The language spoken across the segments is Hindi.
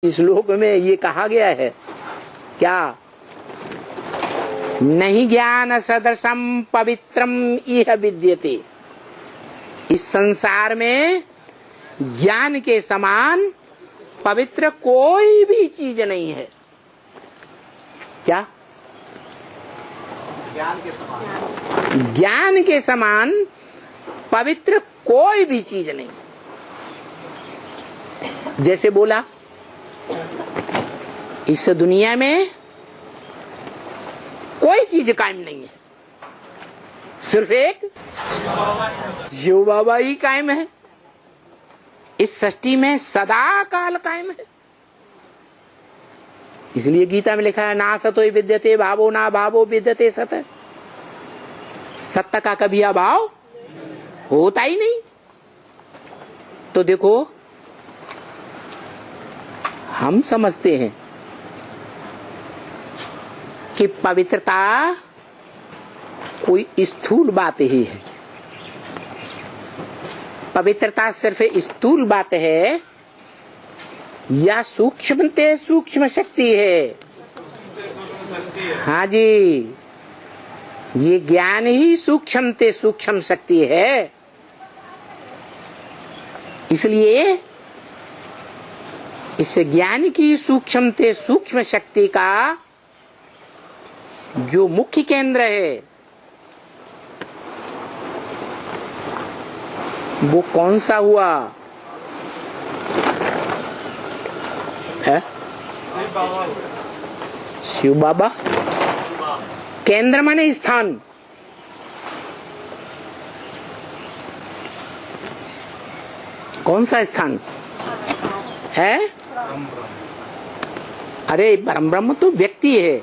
श्लोक में ये कहा गया है क्या? नहीं ज्ञान सदृशम पवित्रम इह विद्यते। इस संसार में ज्ञान के समान पवित्र कोई भी चीज नहीं है। क्या? ज्ञान के समान पवित्र कोई भी चीज नहीं। जैसे बोला, इस दुनिया में कोई चीज कायम नहीं है, सिर्फ एक शिव बाबा ही कायम है। इस सृष्टि में सदा काल कायम है। इसलिए गीता में लिखा है ना सतो विद्यते भावो ना भावो विद्यते सत। सत्य का कभी अभाव होता ही नहीं। तो देखो, हम समझते हैं कि पवित्रता कोई स्थूल बात ही है। पवित्रता सिर्फ स्थूल बात है या सूक्ष्मते सूक्ष्म शक्ति है? हाँ जी, ये ज्ञान ही सूक्ष्मते सूक्ष्म शक्ति है। इसलिए इस ज्ञान की सूक्ष्मते सूक्ष्म शक्ति का जो मुख्य केंद्र है वो कौन सा हुआ है? शिव बाबा। केंद्र माने स्थान। कौन सा स्थान है? अरे परम ब्रह्म तो व्यक्ति है।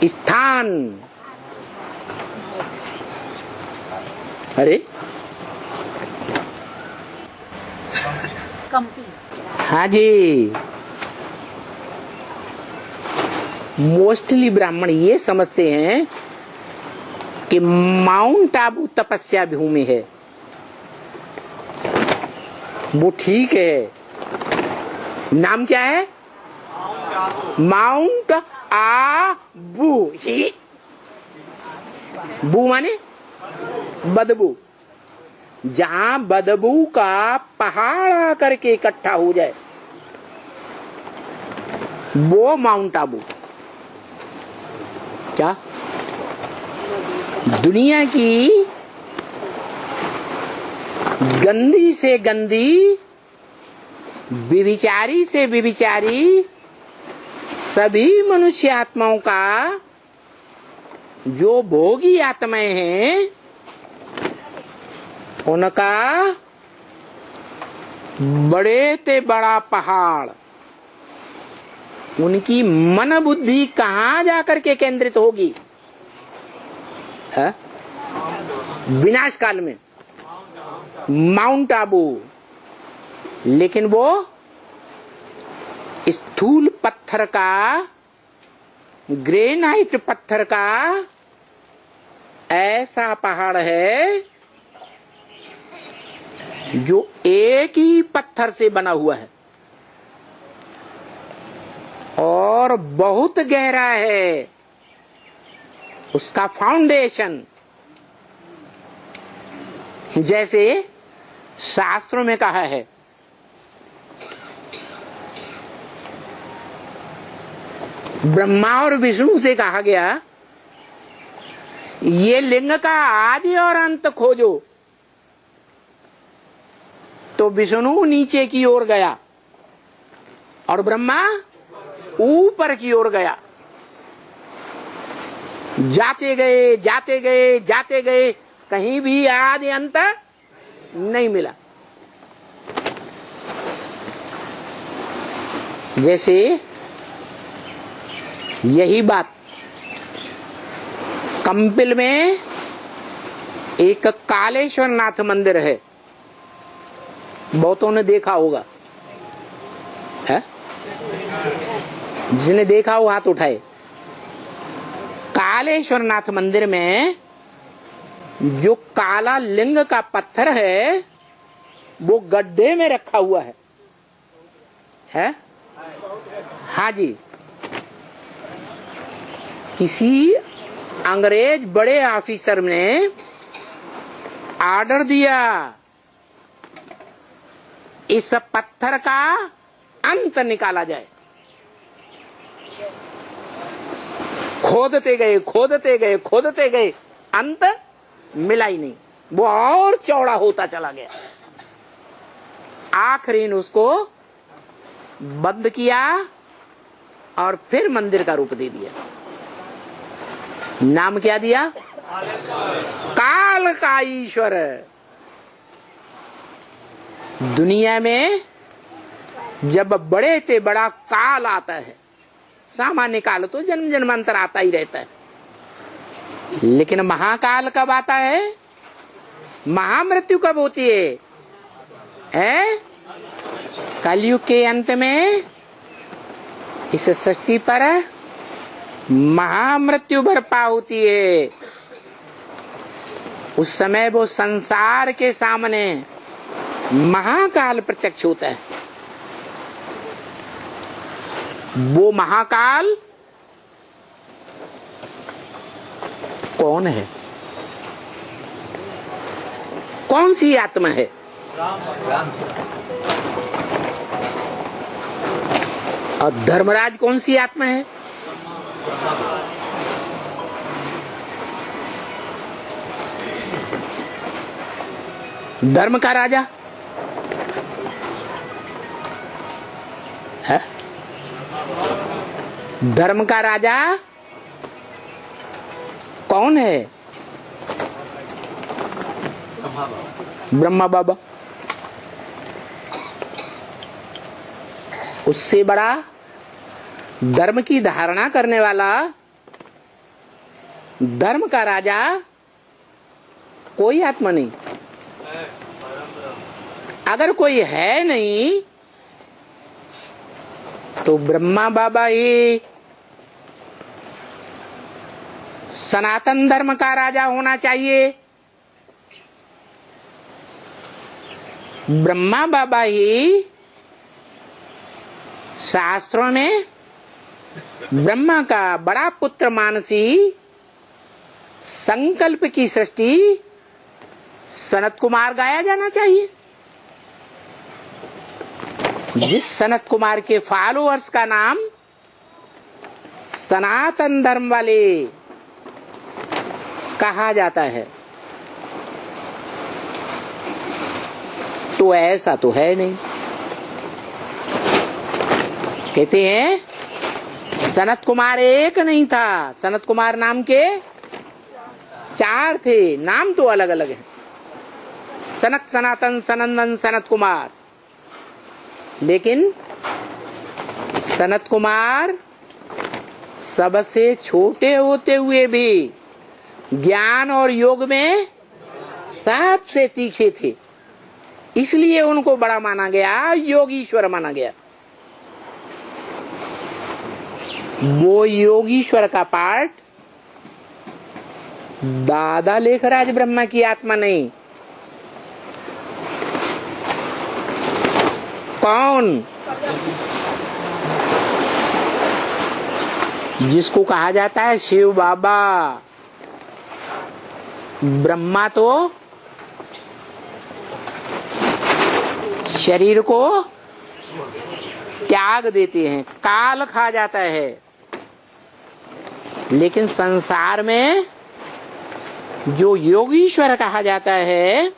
स्थान, अरे हाँ जी, मोस्टली ब्राह्मण ये समझते हैं कि माउंट आबू तपस्या भूमि है। वो ठीक है। नाम क्या है? माउंट आबू ही। बू माने बदबू। जहां बदबू का पहाड़ आकर के इकट्ठा हो जाए वो माउंट आबू। क्या? दुनिया की गंदी से गंदी, विविचारी से विविचारी सभी मनुष्य आत्माओं का जो भोगी आत्माएं हैं उनका बड़े ते बड़ा पहाड़, उनकी मन बुद्धि कहाँ जाकर के केंद्रित होगी? है? विनाश काल में माउंट आबू। लेकिन वो स्थूल पत्थर का, ग्रेनाइट पत्थर का ऐसा पहाड़ है जो एक ही पत्थर से बना हुआ है और बहुत गहरा है उसका फाउंडेशन। जैसे शास्त्रों में कहा है, ब्रह्मा और विष्णु से कहा गया ये लिंग का आदि और अंत खोजो। तो विष्णु नीचे की ओर गया और ब्रह्मा ऊपर की ओर गया। जाते गए जाते गए जाते गए, कहीं भी आदि अंत नहीं मिला। जैसे यही बात कंपिल में एक कालेश्वर नाथ मंदिर है, बहुतों ने देखा होगा। है? जिसने देखा हो हाथ उठाए। कालेश्वर नाथ मंदिर में जो काला लिंग का पत्थर है वो गड्ढे में रखा हुआ है। है? हाँ जी, किसी अंग्रेज बड़े ऑफिसर ने ऑर्डर दिया इस पत्थर का अंत निकाला जाए। खोदते गए खोदते गए खोदते गए, अंत मिला ही नहीं, वो और चौड़ा होता चला गया। आखिरी उसको बंद किया और फिर मंदिर का रूप दे दिया। नाम क्या दिया? काल का ईश्वर। दुनिया में जब बड़े से बड़ा काल आता है, सामान्य काल तो जन्म जन्मांतर आता ही रहता है, लेकिन महाकाल कब आता है? महामृत्यु कब होती है? कलयुग के अंत में इस सृष्टि पर महामृत्यु बर्पा होती है। उस समय वो संसार के सामने महाकाल प्रत्यक्ष होता है। वो महाकाल कौन है? कौन सी आत्मा है? और धर्मराज कौन सी आत्मा है? धर्म का राजा है? धर्म का राजा कौन है? ब्रह्मा बाबा। उससे बड़ा धर्म की धारणा करने वाला धर्म का राजा कोई आत्मा नहीं। अगर कोई है नहीं तो ब्रह्मा बाबा ही सनातन धर्म का राजा होना चाहिए। ब्रह्मा बाबा ही शास्त्रों में ब्रह्मा का बड़ा पुत्र मानसी संकल्प की सृष्टि सनत कुमार गाया जाना चाहिए। जिस सनत कुमार के फॉलोअर्स का नाम सनातन धर्म वाले कहा जाता है, तो ऐसा तो है नहीं। कहते हैं सनत कुमार एक नहीं था, सनत कुमार नाम के 4 थे, नाम तो अलग अलग है। सनत, सनातन, सनंदन, सनत कुमार। लेकिन सनत कुमार सबसे छोटे होते हुए भी ज्ञान और योग में सबसे तीखे थे, इसलिए उनको बड़ा माना गया, योगीश्वर माना गया। वो योगीश्वर का पार्ट दादा लेखराज ब्रह्मा की आत्मा नहीं। कौन? जिसको कहा जाता है शिव बाबा। ब्रह्मा तो शरीर को त्याग देते हैं, काल खा जाता है, लेकिन संसार में जो योगीश्वर कहा जाता है,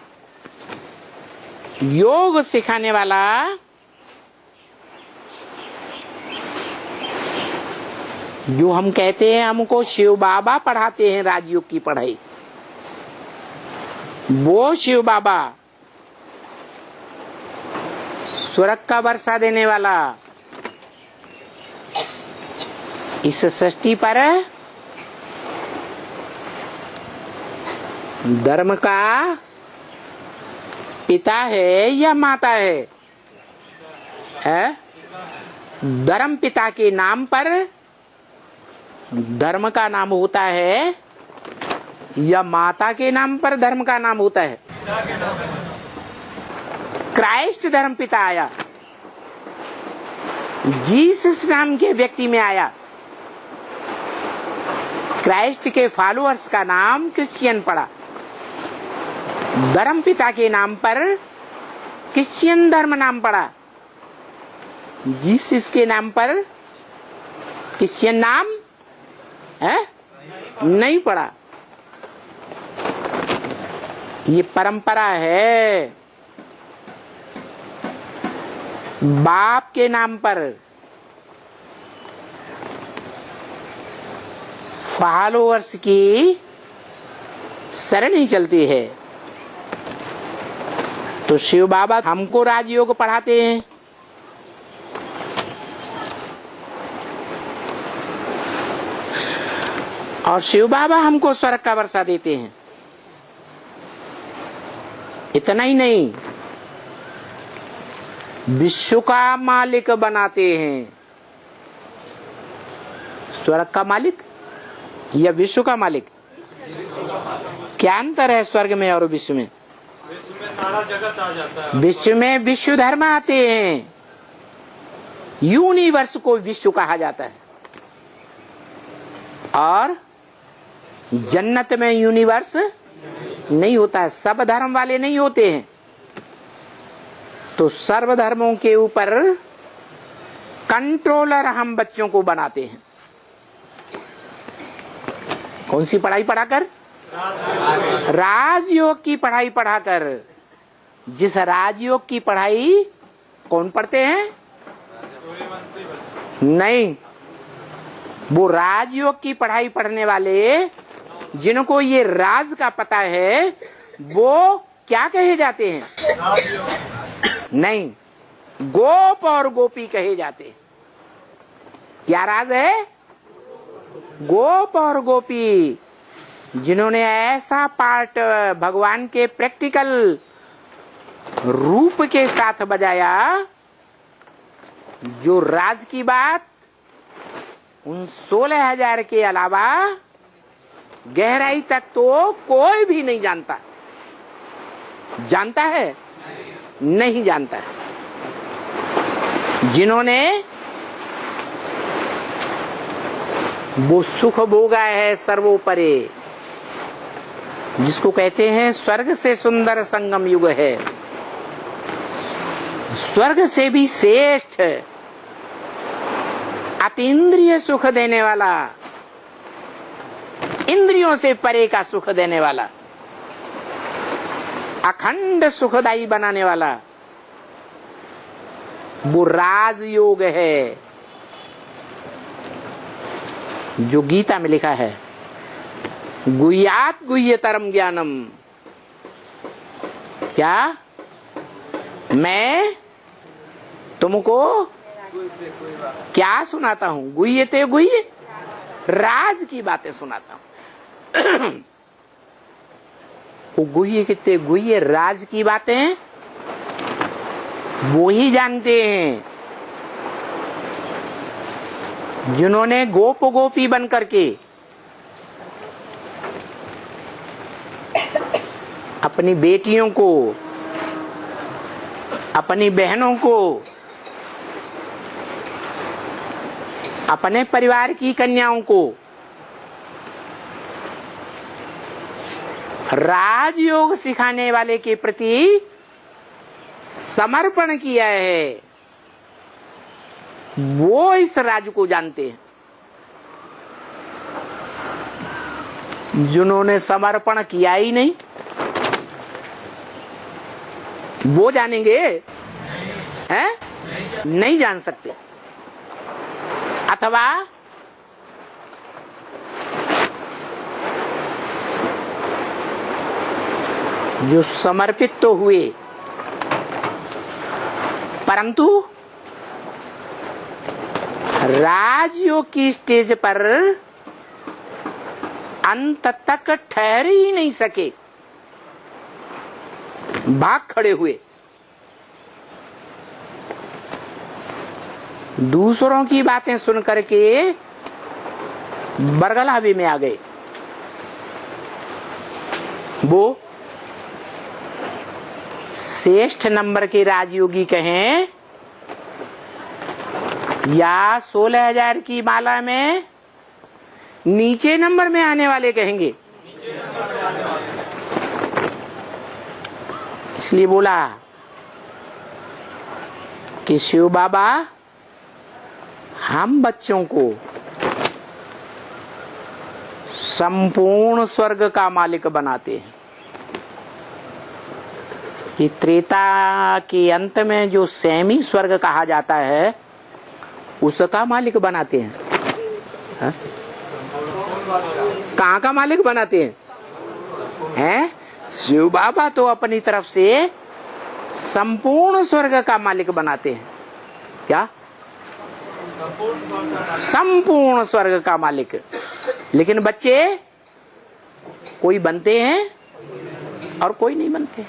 योग सिखाने वाला, जो हम कहते हैं हमको शिव बाबा पढ़ाते हैं राजयोग की पढ़ाई, वो शिव बाबा स्वर्ग का वर्षा देने वाला इस सृष्टि पर धर्म का पिता है या माता है? धर्म पिता के नाम पर धर्म का नाम होता है या माता के नाम पर धर्म का नाम होता है? क्राइस्ट धर्म पिता आया, जीसस नाम के व्यक्ति में आया। क्राइस्ट के फॉलोअर्स का नाम क्रिश्चियन पड़ा। धर्म पिता के नाम पर क्रिश्चियन धर्म नाम पड़ा। जीसस के नाम पर क्रिश्चियन नाम है नहीं पड़ा। ये परंपरा है। बाप के नाम पर फॉलोअर्स की सरणी चलती है। तो शिव बाबा हमको राजयोग पढ़ाते हैं। और शिव बाबा हमको स्वर्ग का वर्षा देते हैं। इतना ही नहीं, विश्व का मालिक बनाते हैं। स्वर्ग का मालिक या विश्व का मालिक? क्या अंतर है स्वर्ग में और विश्व में? विश्व में सारा जगत आ जाता है। विश्व में विश्व धर्म आते हैं। यूनिवर्स को विश्व कहा जाता है। और जन्नत में यूनिवर्स नहीं होता है। सब धर्म वाले नहीं होते हैं। तो सर्व धर्मों के ऊपर कंट्रोलर हम बच्चों को बनाते हैं। कौन सी पढ़ाई पढ़ाकर? राजयोग की पढ़ाई पढ़ाकर। जिस राजयोग की पढ़ाई कौन पढ़ते हैं? नहीं, वो राजयोग की पढ़ाई पढ़ने वाले जिनको ये राज का पता है वो क्या कहे जाते हैं? नहीं, गोप और गोपी कहे जाते हैं। क्या राज है? गोप और गोपी। जिन्होंने ऐसा पार्ट भगवान के प्रैक्टिकल रूप के साथ बजाया, जो राज की बात उन 16,000 के अलावा गहराई तक तो कोई भी नहीं जानता। जानता है? नहीं जानता है। जिन्होंने वो सुख भोगा है सर्वोपरि, जिसको कहते हैं स्वर्ग से सुंदर संगम युग है, स्वर्ग से भी श्रेष्ठ अतीन्द्रिय सुख देने वाला, इंद्रियों से परे का सुख देने वाला, अखंड सुखदायी बनाने वाला वो राजयोग है, जो गीता में लिखा है, गुह्यात् गुह्यतरम ज्ञानम। क्या मैं तुमको क्या सुनाता हूँ? गुह्यते गुह्य, राज की बातें सुनाता हूँ। वो गुह्य कितने गुह्य राज की बातें वो ही जानते हैं जिन्होंने गोप गोपी बन करके अपनी बेटियों को, अपनी बहनों को, अपने परिवार की कन्याओं को राजयोग सिखाने वाले के प्रति समर्पण किया है। वो इस राज को जानते हैं। जिन्होंने समर्पण किया ही नहीं वो जानेंगे? हैं? नहीं जान सकते। अथवा जो समर्पित तो हुए परंतु राजयोग की स्टेज पर अंत तक ठहर ही नहीं सके, भाग खड़े हुए, दूसरों की बातें सुन करके बरगलावे में आ गए। वो श्रेष्ठ नंबर के राजयोगी कहें या 16,000 की माला में नीचे नंबर में आने वाले कहेंगे। इसलिए बोला कि शिव बाबा हम बच्चों को संपूर्ण स्वर्ग का मालिक बनाते हैं। कि त्रेता के अंत में जो सेमी स्वर्ग कहा जाता है उसका मालिक बनाते हैं। हा? कहाँ का मालिक बनाते हैं? हैं? शिव बाबा तो अपनी तरफ से संपूर्ण स्वर्ग का मालिक बनाते हैं। क्या? संपूर्ण स्वर्ग का मालिक। लेकिन बच्चे कोई बनते हैं और कोई नहीं बनते।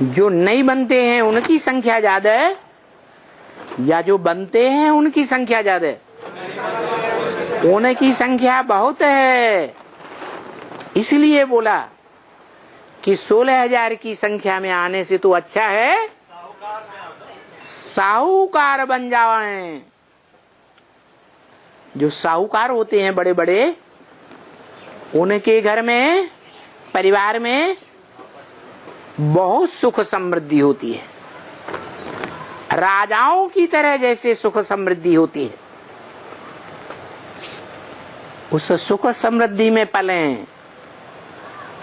जो नहीं बनते हैं उनकी संख्या ज्यादा है या जो बनते हैं उनकी संख्या ज्यादा है? उनकी संख्या बहुत है। इसलिए बोला कि 16,000 की संख्या में आने से तो अच्छा है साहूकार बन जाएं। जो साहूकार होते हैं बड़े बड़े, उनके घर में परिवार में बहुत सुख समृद्धि होती है। राजाओं की तरह जैसे सुख समृद्धि होती है, उस सुख समृद्धि में पलें,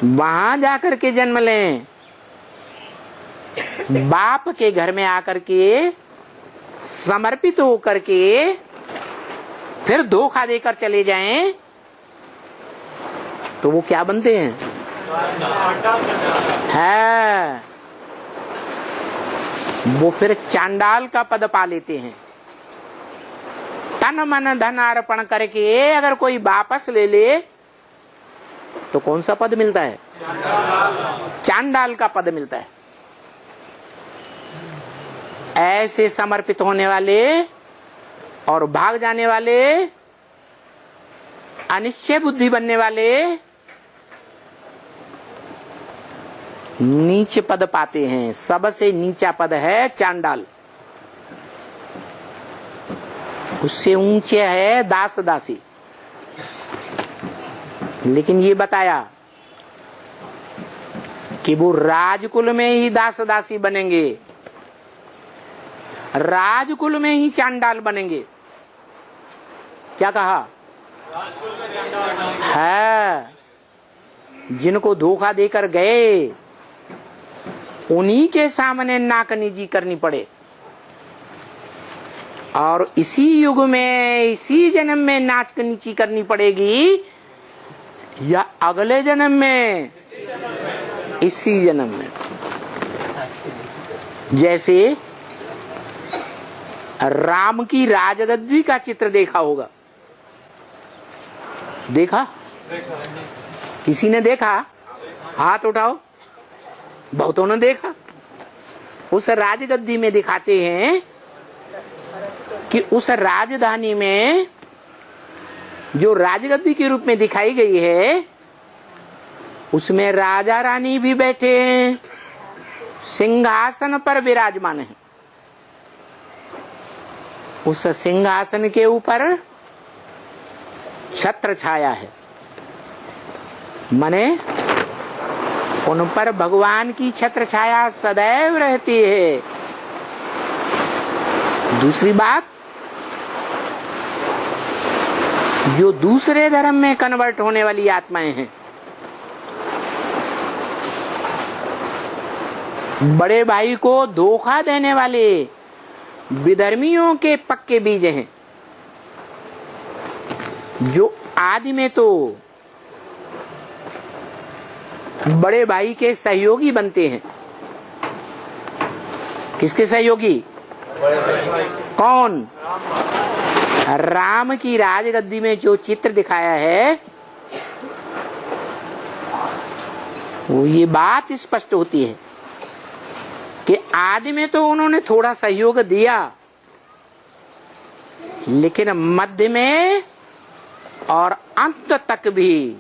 वहां जाकर के जन्म लें। बाप के घर में आकर के समर्पित होकर के फिर धोखा देकर चले जाएं तो वो क्या बनते हैं? है वो फिर चांडाल का पद पा लेते हैं। तन मन धन अर्पण करके अगर कोई वापस ले ले तो कौन सा पद मिलता है? चांडाल का पद मिलता है। ऐसे समर्पित होने वाले और भाग जाने वाले, अनिश्चय बुद्धि बनने वाले नीच पद पाते हैं। सबसे नीचा पद है चांडाल। उससे ऊंचे है दास दासी। लेकिन ये बताया कि वो राजकुल में ही दास दासी बनेंगे, राजकुल में ही चांडाल बनेंगे। क्या कहा है? जिनको धोखा देकर गए उन्हीं के सामने नाक नीची करनी पड़े। और इसी युग में, इसी जन्म में नाक नीची करनी पड़ेगी या अगले जन्म में? इसी जन्म में। जैसे राम की राजगद्दी का चित्र देखा होगा। देखा? किसी ने देखा? हाथ उठाओ। बहुतों ने देखा। उस राजगद्दी में दिखाते हैं कि उस राजधानी में जो राजगद्दी के रूप में दिखाई गई है उसमें राजा रानी भी बैठे हैं, सिंहासन पर विराजमान है। उस सिंहासन के ऊपर छत्र छाया है, माने उन पर भगवान की छत्र छाया सदैव रहती है। दूसरी बात, जो दूसरे धर्म में कन्वर्ट होने वाली आत्माएं हैं, बड़े भाई को धोखा देने वाले विधर्मियों के पक्के बीज हैं, जो आदि में तो बड़े भाई के सहयोगी बनते हैं। किसके सहयोगी? कौन? राम की राजगद्दी में जो चित्र दिखाया है वो ये बात स्पष्ट होती है कि आदि में तो उन्होंने थोड़ा सहयोग दिया, लेकिन मध्य में और अंत तक भी,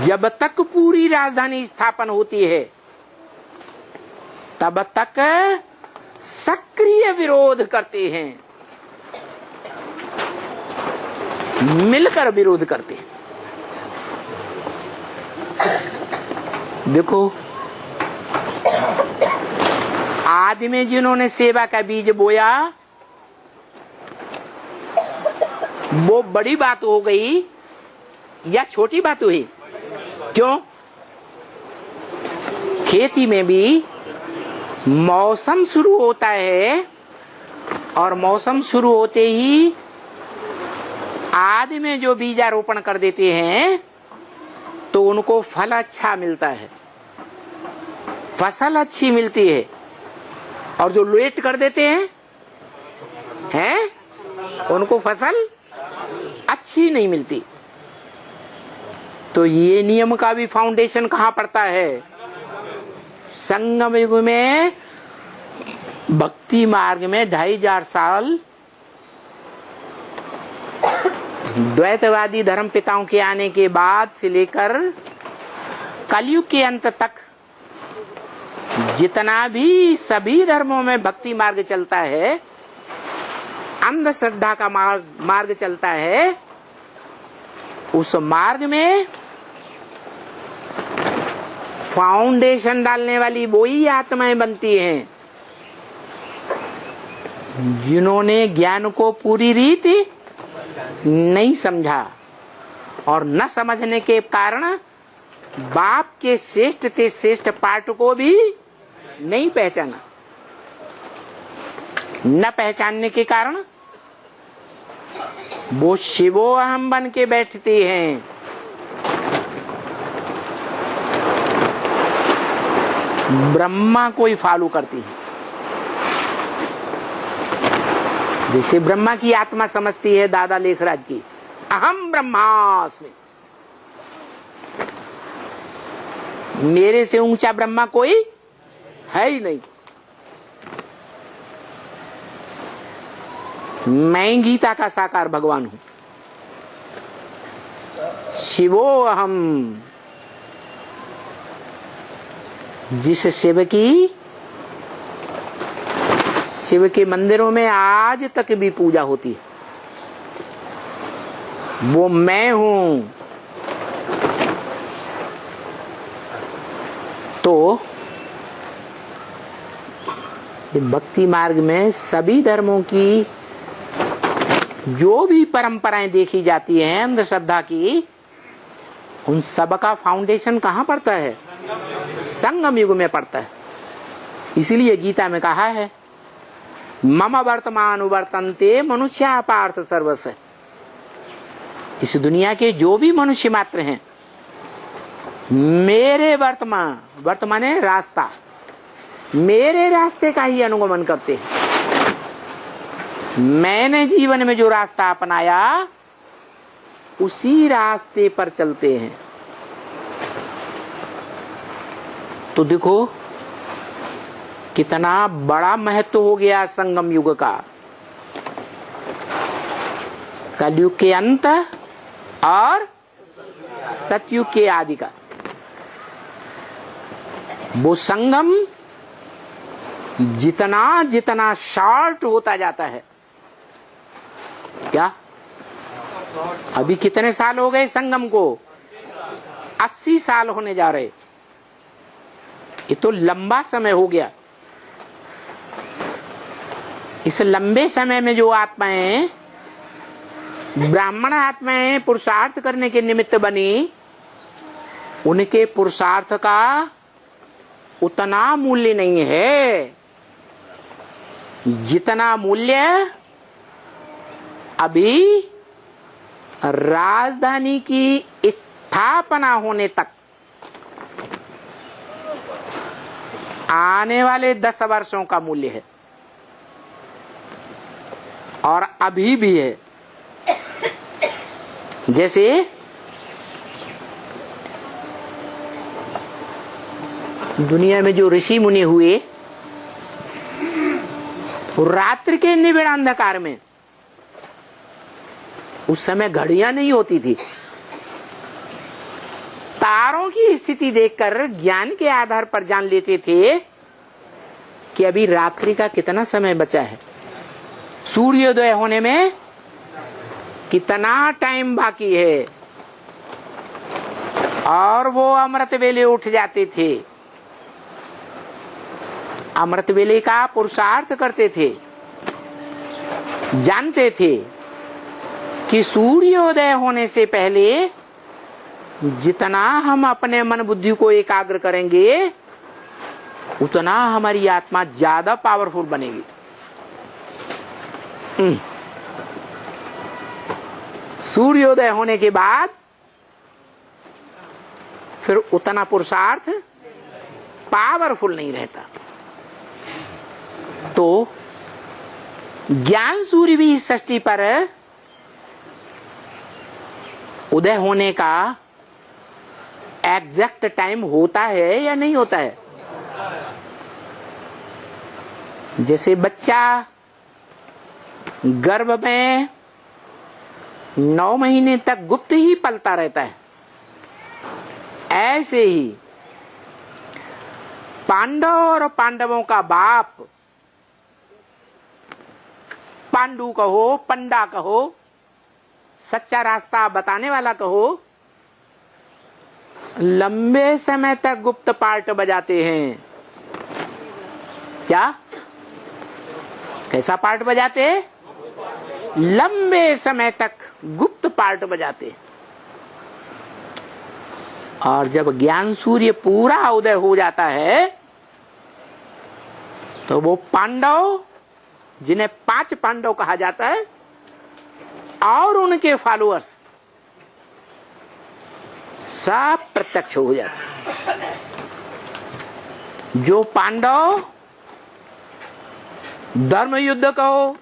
जब तक पूरी राजधानी स्थापन होती है तब तक सक्रिय विरोध करते हैं, मिलकर विरोध करते हैं। देखो, आदि में जिन्होंने सेवा का बीज बोया वो बड़ी बात हो गई या छोटी बात हुई? क्यों? खेती में भी मौसम शुरू होता है और मौसम शुरू होते ही आदि में जो बीजारोपण कर देते हैं तो उनको फल अच्छा मिलता है, फसल अच्छी मिलती है। और जो लेट कर देते हैं उनको फसल अच्छी नहीं मिलती। तो ये नियम का भी फाउंडेशन कहाँ पड़ता है? संगम युग में, भक्ति मार्ग में 2500 साल द्वैतवादी धर्म पिताओं के आने के बाद से लेकर कलयुग के अंत तक जितना भी सभी धर्मों में भक्ति मार्ग चलता है, अंधश्रद्धा का मार्ग चलता है, उस मार्ग में फाउंडेशन डालने वाली वही आत्माएं बनती हैं जिन्होंने ज्ञान को पूरी रीति नहीं समझा और न समझने के कारण बाप के श्रेष्ठ से श्रेष्ठ पाठ को भी नहीं पहचाना। न पहचानने के कारण वो शिवो अहम बन के बैठते हैं। ब्रह्मा को ही फॉलो करती है। जैसे ब्रह्मा की आत्मा समझती है दादा लेखराज की, अहम ब्रह्मास्मि, मेरे से ऊंचा ब्रह्मा कोई है ही नहीं। मैं गीता का साकार भगवान हूं। शिवो अहम, जिस शिव के मंदिरों में आज तक भी पूजा होती है, वो मैं हूं। तो भक्ति मार्ग में सभी धर्मों की जो भी परंपराएं देखी जाती हैं अंधश्रद्धा की, उन सब का फाउंडेशन कहाँ पड़ता है? संगम युग में पड़ता है। इसीलिए गीता में कहा है, मम वर्तमान वर्तन्ते मनुष्या पार्थ सर्वस्य। इस दुनिया के जो भी मनुष्य मात्र हैं, मेरे वर्तमान है रास्ता, मेरे रास्ते का ही अनुगमन करते हैं। मैंने जीवन में जो रास्ता अपनाया उसी रास्ते पर चलते हैं। तो देखो कितना बड़ा महत्व हो गया संगम युग का। कलयुग के अंत और सतयुग के आदि का वो संगम जितना जितना शॉर्ट होता जाता है। क्या अभी कितने साल हो गए संगम को? 80 साल होने जा रहे। ये तो लंबा समय हो गया। इस लंबे समय में जो आत्माएं, ब्राह्मण आत्माएं पुरुषार्थ करने के निमित्त बनी, उनके पुरुषार्थ का उतना मूल्य नहीं है जितना मूल्य अभी राजधानी की स्थापना होने तक आने वाले 10 वर्षों का मूल्य है। और अभी भी है। जैसे दुनिया में जो ऋषि मुनि हुए, रात्रि के निबिड़ अंधकार में, उस समय घड़ियां नहीं होती थी, तारों की स्थिति देखकर ज्ञान के आधार पर जान लेते थे कि अभी रात्रि का कितना समय बचा है, सूर्योदय होने में कितना टाइम बाकी है। और वो अमृत वेले उठ जाते थे, अमृत वेले का पुरुषार्थ करते थे, जानते थे कि सूर्योदय होने से पहले जितना हम अपने मन बुद्धि को एकाग्र करेंगे उतना हमारी आत्मा ज्यादा पावरफुल बनेगी। सूर्योदय होने के बाद फिर उतना पुरुषार्थ पावरफुल नहीं रहता। तो ज्ञान सूर्य भी इस सृष्टि पर उदय होने का एग्जैक्ट टाइम होता है या नहीं होता है? जैसे बच्चा गर्भ में 9 महीने तक गुप्त ही पलता रहता है, ऐसे ही पांडव और पांडवों का बाप, पांडु कहो, पंडा कहो, सच्चा रास्ता बताने वाला कहो, लंबे समय तक गुप्त पार्ट बजाते हैं। क्या? कैसा पार्ट बजाते? लंबे समय तक गुप्त पार्ट बजाते। और जब ज्ञान सूर्य पूरा उदय हो जाता है तो वो पांडव, जिन्हें 5 पांडव कहा जाता है, और उनके फॉलोअर्स सब प्रत्यक्ष हो जाते। जो पांडव धर्म युद्ध कहो,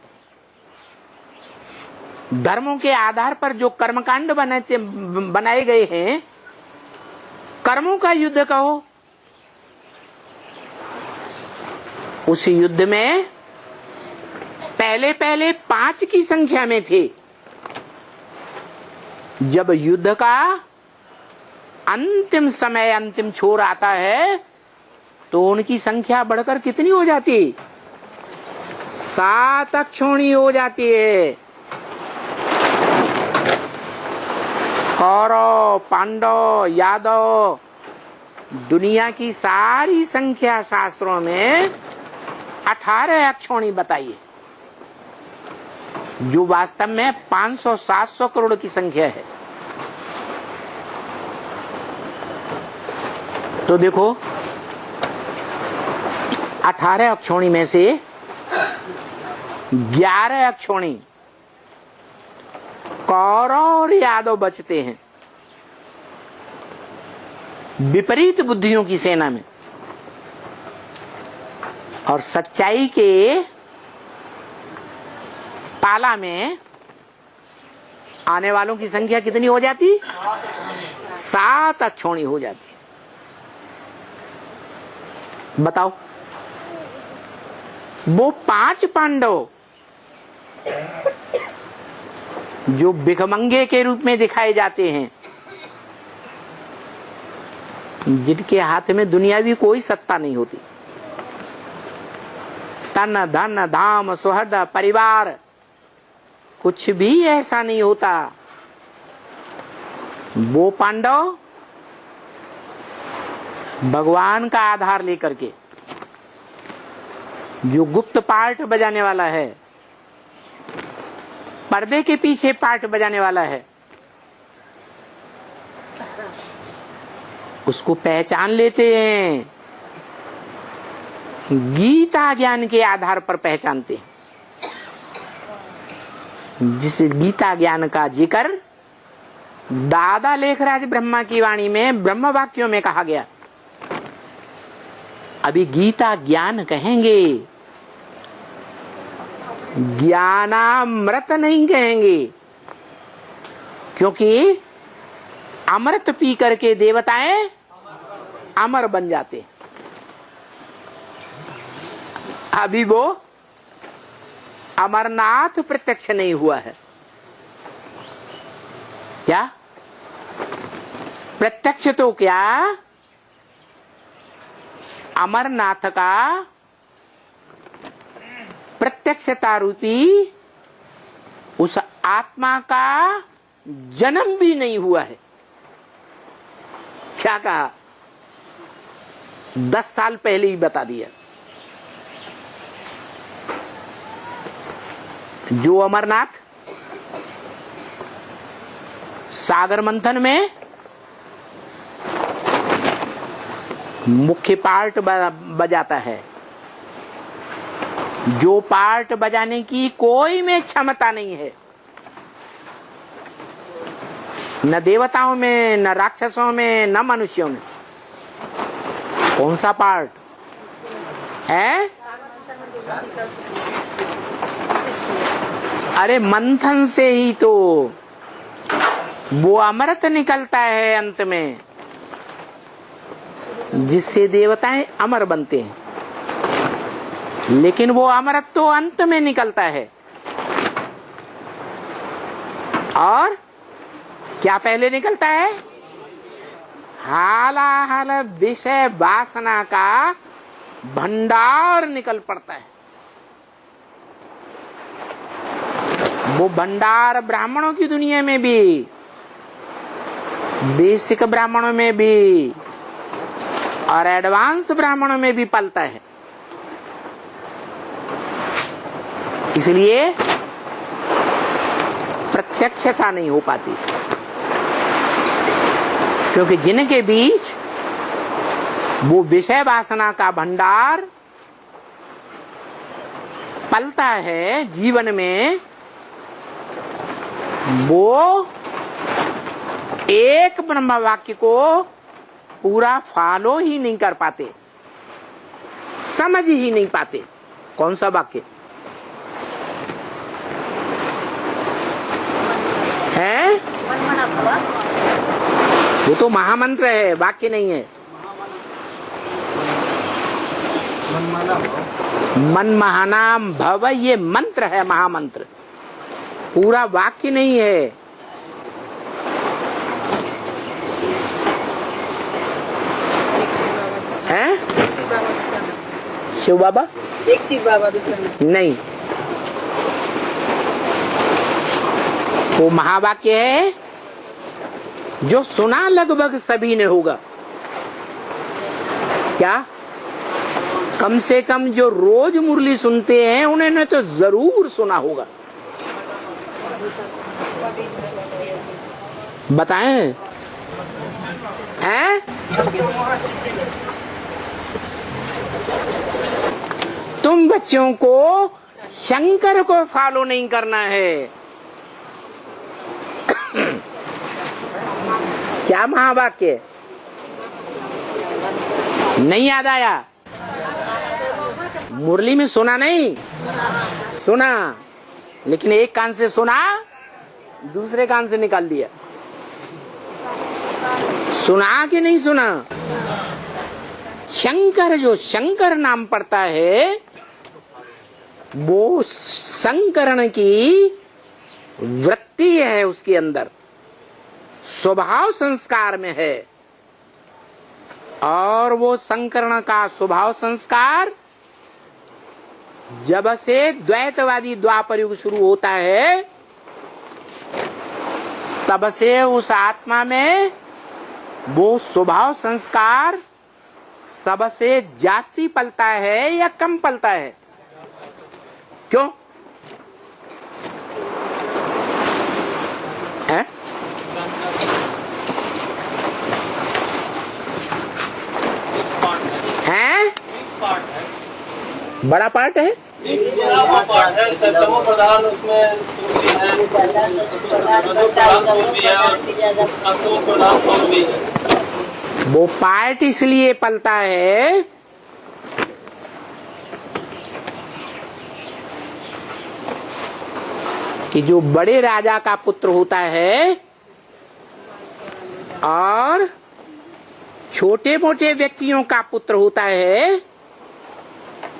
धर्मों के आधार पर जो कर्मकांड बनाए गए हैं, कर्मों का युद्ध कहो, उस युद्ध में पहले 5 की संख्या में थे। जब युद्ध का अंतिम समय, अंतिम छोर आता है तो उनकी संख्या बढ़कर कितनी हो जाती? 7 अक्षोणी हो जाती है। कौरव, पांडव, यादव, दुनिया की सारी संख्या शास्त्रों में 18 अक्षोणी बताइए, जो वास्तव में 500-700 करोड़ की संख्या है। तो देखो, 18 अक्षोणी में से 11 अक्षोणी कौरव और यादव बचते हैं विपरीत बुद्धियों की सेना में। और सच्चाई के पाला में आने वालों की संख्या कितनी हो जाती? 7 अक्षोणी हो जाती। बताओ, वो 5 पांडव जो भिखमंगे के रूप में दिखाए जाते हैं, जिनके हाथ में दुनियावी कोई सत्ता नहीं होती, तन धन धाम सुहृद परिवार कुछ भी ऐसा नहीं होता, वो पांडव भगवान का आधार लेकर के, जो गुप्त पार्ट बजाने वाला है, पर्दे के पीछे पार्ट बजाने वाला है, उसको पहचान लेते हैं। गीता ज्ञान के आधार पर पहचानते हैं। जिस गीता ज्ञान का जिक्र दादा लेखराज ब्रह्मा की वाणी में ब्रह्म वाक्यों में कहा गया, अभी गीता ज्ञान कहेंगे, ज्ञानामृत नहीं कहेंगे, क्योंकि अमृत पी करके देवताएं अमर बन जाते। अभी वो अमरनाथ प्रत्यक्ष नहीं हुआ है। क्या प्रत्यक्ष? तो क्या अमरनाथ का प्रत्यक्षता रूपी उस आत्मा का जन्म भी नहीं हुआ है। क्या कहा? 10 साल पहले ही बता दिया। जो अमरनाथ सागर मंथन में मुख्य पार्ट बजाता है, जो पार्ट बजाने की कोई में क्षमता नहीं है, न देवताओं में, न राक्षसों में, न मनुष्यों में। कौन सा पार्ट है? अरे मंथन से ही तो वो अमृत निकलता है अंत में, जिससे देवताएं अमर बनते हैं। लेकिन वो अमृत तो अंत में निकलता है, और क्या पहले निकलता है? हालाहल विषय वासना का भंडार निकल पड़ता है। वो भंडार ब्राह्मणों की दुनिया में भी, बेसिक ब्राह्मणों में भी और एडवांस ब्राह्मणों में भी पलता है। इसलिए प्रत्यक्षता नहीं हो पाती, क्योंकि जिनके बीच वो विषय वासना का भंडार पलता है जीवन में, वो एक ब्रह्म वाक्य को पूरा फॉलो ही नहीं कर पाते, समझ ही नहीं पाते। कौन सा वाक्य है? वो तो महामंत्र है, वाक्य नहीं है। मनमहानाम भव ये मंत्र है, महामंत्र, पूरा वाक्य नहीं है। हैं? शिव बाबा? एक शिव बाबा, दूसरा नहीं। वो महावाक्य है जो सुना लगभग सभी ने होगा। क्या? कम से कम जो रोज मुरली सुनते हैं उन्होंने तो जरूर सुना होगा। बताएं? हैं? तुम बच्चों को शंकर को फॉलो नहीं करना है। क्या महावाक्य? नहीं याद आया? मुरली में सुना नहीं? सुना, लेकिन एक कान से सुना, दूसरे कान से निकाल दिया। सुना कि नहीं सुना? शंकर, जो शंकर नाम पड़ता है, वो संकरण की वृत्ति है, उसके अंदर स्वभाव संस्कार में है। और वो संकरण का स्वभाव संस्कार जब से द्वैतवादी द्वापर युग शुरू होता है, तब से उस आत्मा में वो स्वभाव संस्कार सबसे जास्ती पलता है या कम पलता है? क्यों है? हैं? बड़ा पार्ट है, प्रधान उसमें वो पार्ट इसलिए पलता है कि जो बड़े राजा का पुत्र होता है और छोटे मोटे व्यक्तियों का पुत्र होता है,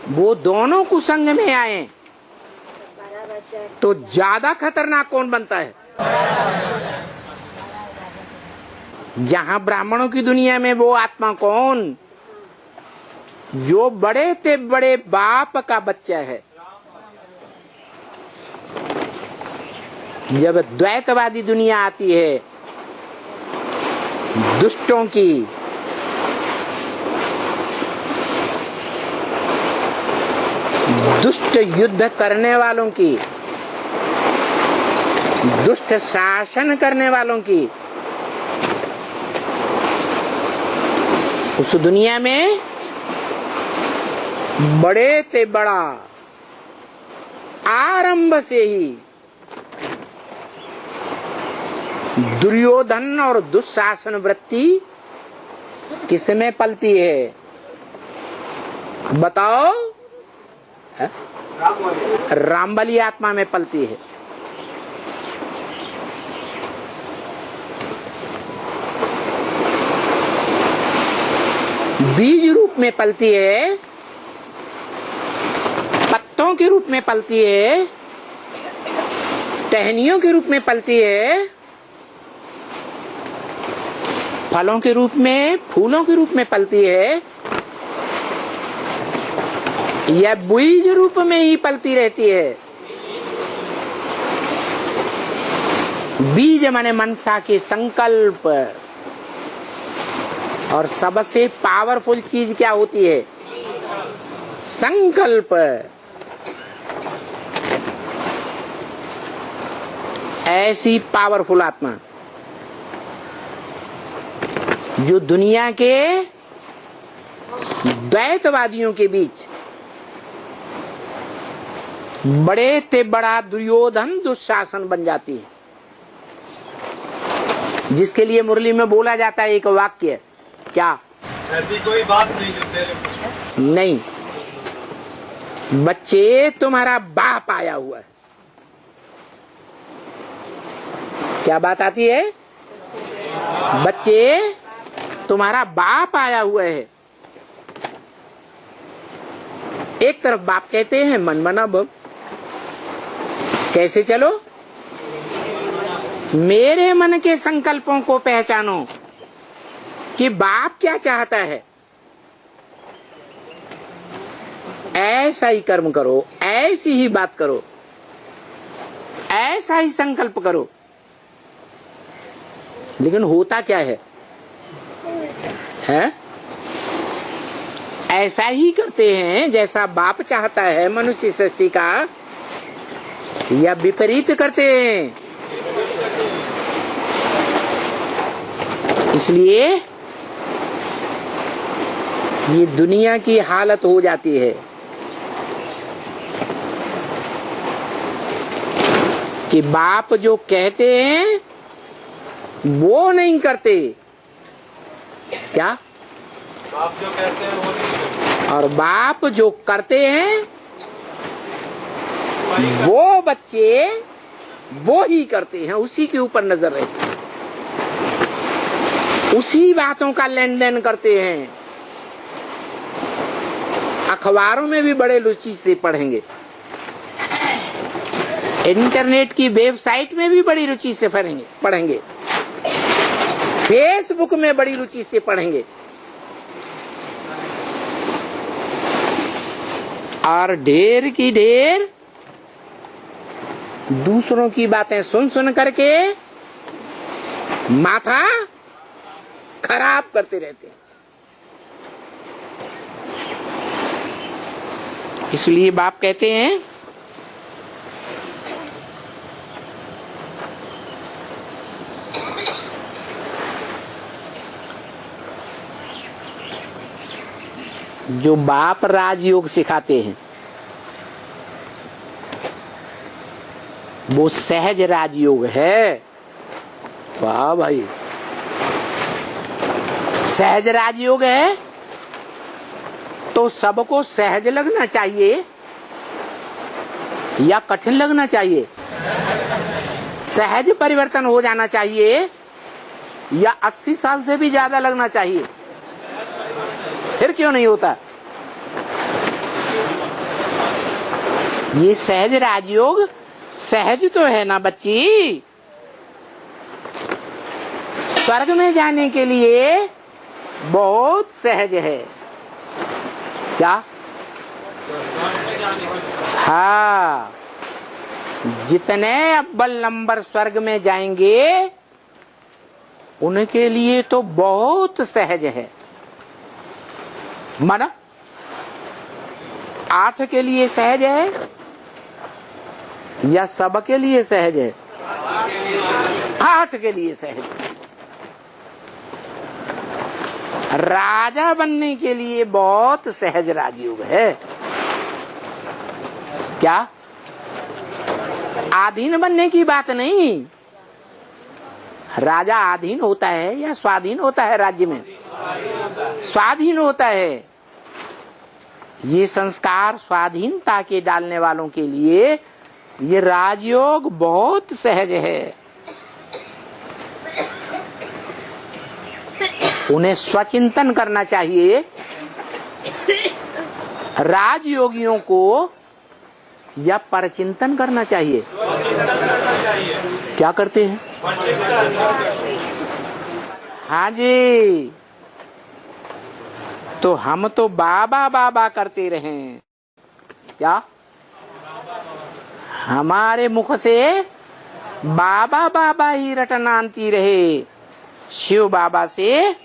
वो दोनों कुसंग में आए तो ज्यादा खतरनाक कौन बनता है? यहाँ ब्राह्मणों की दुनिया में वो आत्मा कौन जो बड़े ते बड़े बाप का बच्चा है, जब द्वैतवादी दुनिया आती है, दुष्टों की, दुष्ट युद्ध करने वालों की, दुष्ट शासन करने वालों की, उस दुनिया में बड़े ते बड़ा आरंभ से ही दुर्योधन और दुशासन वृत्ति किसमें पलती है? बताओ। रामबली आत्मा में पलती है। बीज रूप में पलती है, पत्तों के रूप में पलती है, टहनियों के रूप में पलती है, फलों के रूप में, फूलों के रूप में पलती है, या बीज रूप में ही पलती रहती है। बीज माने मनसा के संकल्प। और सबसे पावरफुल चीज क्या होती है? संकल्प। ऐसी पावरफुल आत्मा जो दुनिया के द्वैतवादियों के बीच बड़े ते बड़ा दुर्योधन दुशासन बन जाती है, जिसके लिए मुरली में बोला जाता है एक वाक्य, क्या? ऐसी कोई बात नहीं जो तेरे नहीं, बच्चे तुम्हारा बाप आया हुआ है। क्या बात आती है? बच्चे तुम्हारा बाप आया हुआ है। एक तरफ बाप कहते हैं मन मना भव, कैसे चलो? मेरे मन के संकल्पों को पहचानो कि बाप क्या चाहता है, ऐसा ही कर्म करो, ऐसी ही बात करो, ऐसा ही संकल्प करो। लेकिन होता क्या है? ऐसा ही करते हैं जैसा बाप चाहता है मनुष्य सृष्टि का, या विपरीत करते हैं। इसलिए ये दुनिया की हालत हो जाती है कि बाप जो कहते हैं वो नहीं करते। क्या? बाप जो कहते हैं वो नहीं करते, और बाप जो करते हैं वो बच्चे वो ही करते हैं, उसी के ऊपर नजर रहती है, उसी बातों का लेन देन करते हैं। अखबारों में भी बड़े रुचि से पढ़ेंगे, इंटरनेट की वेबसाइट में भी बड़ी रुचि से पढ़ेंगे, फेसबुक में बड़ी रुचि से पढ़ेंगे, और ढेर की ढेर दूसरों की बातें सुन सुन करके माथा खराब करते रहते हैं। इसलिए बाप कहते हैं जो बाप राजयोग सिखाते हैं वो सहज राजयोग है। वाह भाई, सहज राजयोग है तो सबको सहज लगना चाहिए या कठिन लगना चाहिए? सहज परिवर्तन हो जाना चाहिए या 80 साल से भी ज्यादा लगना चाहिए? फिर क्यों नहीं होता? ये सहज राजयोग सहज तो है ना बच्ची। स्वर्ग में जाने के लिए बहुत सहज है। क्या? हाँ, जितने अव्वल नंबर स्वर्ग में जाएंगे उनके लिए तो बहुत सहज है। माना 8 के लिए सहज है या सब के लिए सहज है? 8 के लिए सहज है। राजा बनने के लिए बहुत सहज राजयोग है। क्या? आधीन बनने की बात नहीं। राजा आधीन होता है या स्वाधीन होता है? राज्य में स्वाधीन होता है। ये संस्कार स्वाधीनता के डालने वालों के लिए ये राजयोग बहुत सहज है। उन्हें स्वचिंतन करना चाहिए। राजयोगियों को या परचिंतन करना चाहिए? क्या करते हैं? हाँ जी, तो हम तो बाबा बाबा करते रहे। क्या हमारे मुख से बाबा बाबा ही रटनांती रहे। शिव बाबा से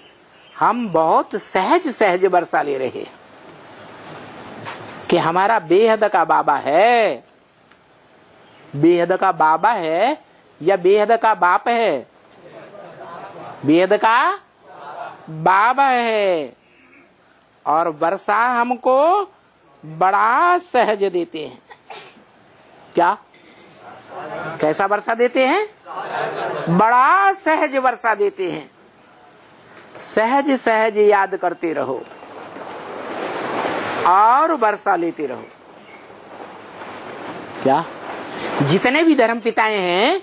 हम बहुत सहज सहज बरसा ले रहे कि हमारा बेहद का बाबा है। बेहद का बाबा है या बेहद का बाप है? बेहद का बाबा है। और वर्षा हमको बड़ा सहज देते हैं। क्या? कैसा वर्षा देते हैं? बड़ा सहज वर्षा देते हैं। सहज सहज याद करते रहो और वर्षा लेते रहो। क्या? जितने भी धर्म पिताएं हैं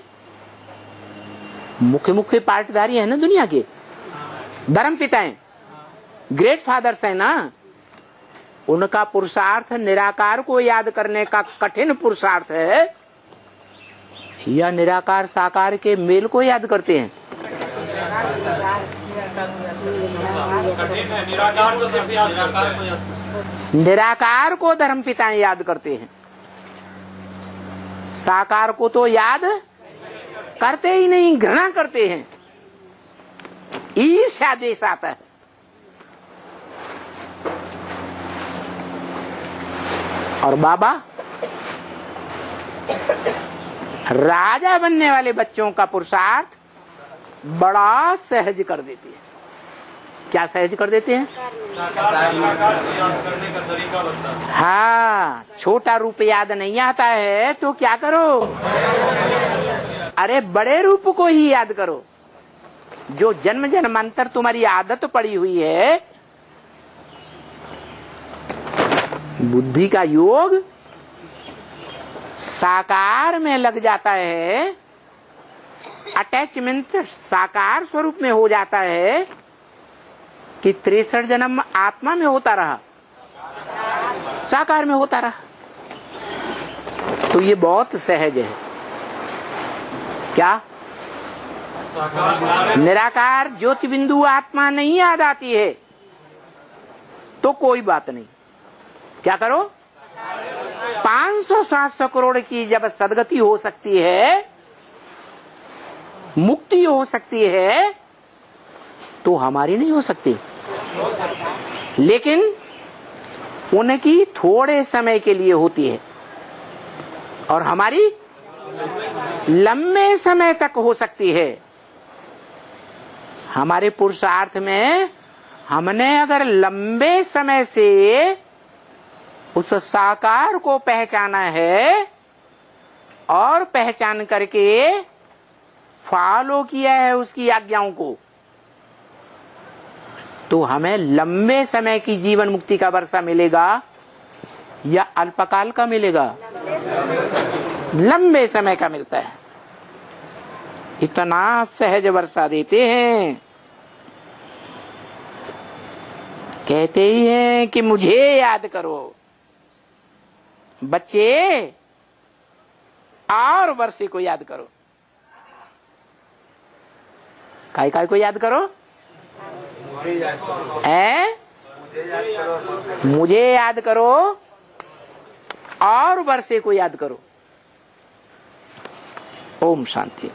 मुख्य मुख्य पार्टदारी है ना दुनिया के। धर्म पिताएं ग्रेट फादर्स है ना। उनका पुरुषार्थ निराकार को याद करने का कठिन पुरुषार्थ है या निराकार साकार के मेल को याद करते हैं? निराकार को सिर्फ याद करते हैं। निराकार को धर्म पिताएं याद करते हैं। साकार को तो याद करते ही नहीं, घृणा करते हैं। ईर्ष्या देश आता है। और बाबा राजा बनने वाले बच्चों का पुरुषार्थ बड़ा सहज कर देते हैं। क्या सहज कर देते हैं? निराकार को याद करने का तरीका बनता है। हाँ, छोटा रूप याद नहीं आता है तो क्या करो? अरे बड़े रूप को ही याद करो। जो जन्म जन्मांतर तुम्हारी आदत पड़ी हुई है। बुद्धि का योग साकार में लग जाता है। अटैचमेंट साकार स्वरूप में हो जाता है कि 63 जन्म आत्मा में होता रहा, साकार में होता रहा। तो ये बहुत सहज है। क्या? निराकार ज्योति बिंदु आत्मा नहीं याद आती है तो कोई बात नहीं। क्या करो? 500-700 करोड़ की जब सदगति हो सकती है, मुक्ति हो सकती है, तो हमारी नहीं हो सकती। लेकिन उनकी थोड़े समय के लिए होती है और हमारी लंबे समय तक हो सकती है। हमारे पुरुषार्थ में हमने अगर लंबे समय से उस साकार को पहचाना है और पहचान करके फॉलो किया है उसकी आज्ञाओं को, तो हमें लंबे समय की जीवन मुक्ति का वर्षा मिलेगा या अल्पकाल का मिलेगा? लंबे समय का मिलता है। इतना सहज वर्षा देते हैं। कहते ही हैं कि मुझे याद करो। बच्चे और वर्षे को याद करो। काय को याद करो? मुझे याद करो और वर्षे को याद करो। ओम शांति।